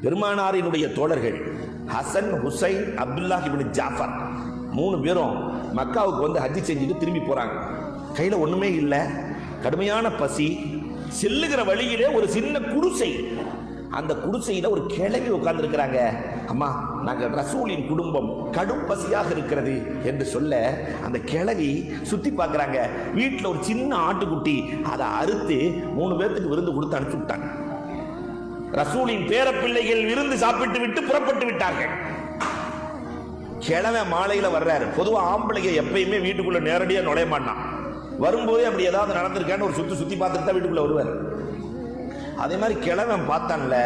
பெருமானாரினுடைய தோழர்கள் ஹசன், ஹுசைன், அப்துல்லாஹ் இப்னு ஜாஃபர் 3 பேரும் மக்காவுக்கு வந்து ஹஜ்ஜி செஞ்சுட்டு திரும்பி போறாங்க. கையில ஒண்ணுமே இல்லை, கடுமையான பசி. செல்லுகிற வழியிலே ஒரு சின்ன குடிசை, அந்த குடிசையில ஒரு கிழவி உட்கார்ந்து இருக்கிறாங்க. அம்மா, நாங்கள் ரசூலின் குடும்பம், கடும் பசியாக இருக்கிறது என்று சொல்ல அந்த கிழவி சுத்தி பார்க்கறாங்க. வீட்டில் ஒரு சின்ன ஆட்டுக்குட்டி, அதை அறுத்து 3 பேருக்கு விருந்து கொடுத்து அனுப்பிச்சு விட்டாங்க. ரசூலின் பேரப்பிள்ளைகள் விருந்து சாப்பிட்டு விட்டு புறப்பட்டு விட்டார்கள். கிழமை மாலையில வர்றாரு. பொதுவா ஆம்பளைங்க எப்பயுமே வீட்டுக்குள்ள நேரடியா நுழைய மாட்டான். வரும்போதே அப்படி ஏதாவது நடந்திருக்கான்னு ஒரு சுத்தி பார்த்துட்டு தான் வீட்டுக்குள்ள வருவார். அதே மாதிரி கிழமை பார்த்தான்ல,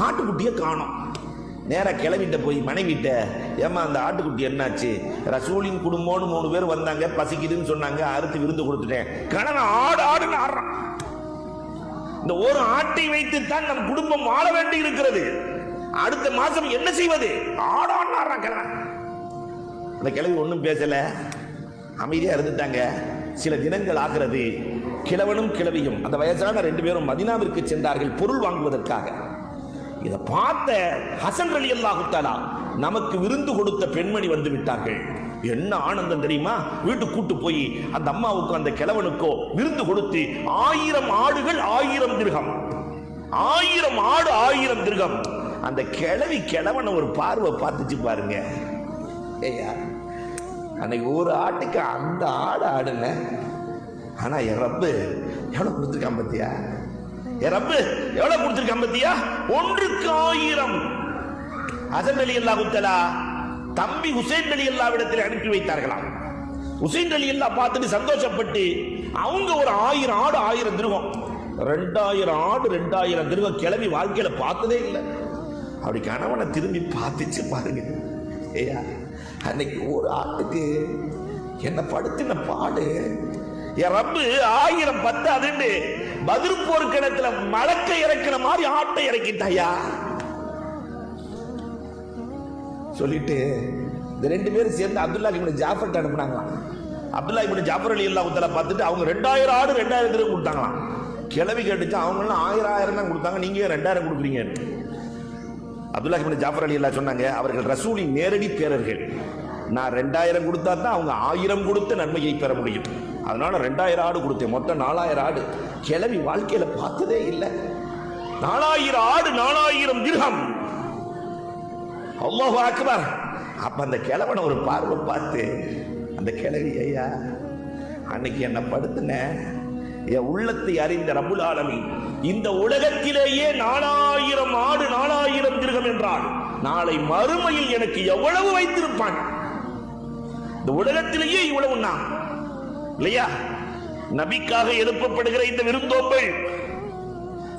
ஆட்டுக்குட்டியை காணோம். நேரா கிளவிட்ட போய் மனைவிட்ட, ஏமா அந்த ஆட்டுக்குட்டி என்னாச்சு? ரசூலின் குடும்பம்னு 3 பேர் வந்தாங்க, பசிக்குதுன்னு சொன்னாங்க, அறுத்து விருந்து கொடுத்துட்டேன். கணவன் ஆடு ஆடுன்னு ஆடுறான். இந்த ஒரு ஆட்டை வைத்துத்தான் நம் குடும்பம் வாழ வேண்டி இருக்கிறது. அடுத்த மாசம் என்ன செய்வது? ஆடான்னு ஆடுறான் கிழவன். அந்த கிழவி ஒன்றும் பேசல, அமைதியா இருந்துட்டாங்க. சில தினங்கள் ஆகிறது. கிழவனும் கிழவியும், அந்த வயசான 2 பேரும் மதீனாவிற்கு சென்றார்கள் பொருள் வாங்குவதற்காக. இதை பார்த்த ஹசன் ரலியல்லாஹு தஆலா, நமக்கு விருந்து கொடுத்த பெண்மணி வந்து விட்டார்கள். என்ன ஆனந்தம் தெரியுமா? வீட்டுக்கு கூட்டு போய் அந்த அம்மாவுக்கும் அந்த கிழவனுக்கோ விருந்து கொடுத்து 1000 ஆடுகள் 1000 திர்ஹம், 1000 ஆடு 1000 திர்ஹம். அந்த கிழவனை ஒரு பார்வை பார்த்துச்சு பாருங்க. ஏயா, அன்னைக்கு ஒரு ஆட்டுக்கு அந்த ஆடு ஆடுன, ஆனா என் ரப்பு எவ்வளவு கொடுத்துருக்கான் பத்தியா? என் ரப்பு எவ்வளவு கொடுத்துருக்கான் பத்தியா? 1க்கு 1000. ஹசன் ரலியல்லாஹு தஆலா தம்பி ஹுசைன் ரலியல்லாஹ்விடத்தில் அனுப்பி வைத்தார்களாம். ஹுசைன் ரலியல்லாஹ் பார்த்துட்டு சந்தோஷப்பட்டு அவங்க ஒரு 1000 ஆடு 1000 திர்ஹம், 2000 ஆடு 2000 திர்ஹம் கிளவி வாழ்க்கையில பார்த்ததே இல்லை. அப்படி கணவனை திரும்பி பார்த்துச்சு பாருங்க. ஏயா, அன்னைக்கு ஒரு ஆட்டுக்கு என்ன படுத்தின பாடு. என் ரப்பு 1000 பத்தாதுன்னு பத்ர் போர்க்களத்துல மலக்கை இறக்கிற மாதிரி ஆட்டை இறக்கிட்டாயா சொல்லிட்டு இந்த 2 பேரும் சேர்ந்து அப்துல்லாஹ் இப்னு ஜாஃபர் அனுப்புனாங்களாம். அப்துல்லாஹ் இப்னு ஜாஃபர் ரலியல்லாஹு தஆலா பார்த்துட்டு அவங்க 2000 ஆடு 2000 திர்ஹம் கொடுத்தாங்களாம். கிளவி கேட்டுச்சு, அவங்க எல்லாம் 1000 தான் கொடுத்தாங்க, நீங்க 2000 கொடுக்குறீங்க. அப்துல்லாஹ் இப்னு ஜாஃபர் ரலியல்லாஹு சொன்னாங்க, அவர்கள் ரசூலின் நேரடி பேரர்கள். நான் 2000 கொடுத்தா தான் அவங்க 1000 கொடுத்த நன்மையை பெற முடியும். அதனால 2000 ஆடு கொடுத்தேன், மொத்தம் 4000 ஆடு. கிளவி வாழ்க்கையில பார்த்ததே இல்லை. 4000 ஆடு 4000 திர்ஹம். அல்லாஹு அக்பர். அப்ப அந்த கிழவனை ஒரு பார்வை பார்த்து அந்த கிழவி, ஐயா அன்னைக்கு என்ன படுத்தின, என் உள்ளத்தை அறிந்த ரப்புல் ஆலமீன் இந்த உலகத்திலேயே 4000 ஆடு 4000 திர்ஹம் என்றால் நாளை மறுமையில் எனக்கு எவ்வளவு வைத்திருப்பான்? இந்த உலகத்திலேயே இவ்வளவுன்னா இல்லையா? நபிக்காக எழுப்பப்படுகிற இந்த விருந்தோம்பல்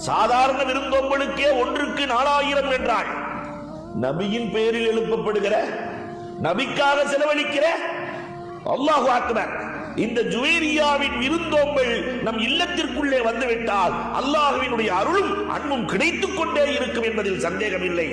சாதாரண விருந்தோம்பலுக்கே 1க்கு 4000 என்றால், நபியின் பெயரில் எழுப்பப்படுகிற, நபிக்காக செலவழிக்கிற, அல்லாஹு அக்பர். இந்த ஜுவைரியாவின் விருந்தோம்பல் நம் இல்லத்திற்குள்ளே வந்துவிட்டால் அல்லாஹ்வினுடைய அருளும் அன்பும் கிடைத்துக் கொண்டே இருக்கும் என்பதில் சந்தேகம் இல்லை.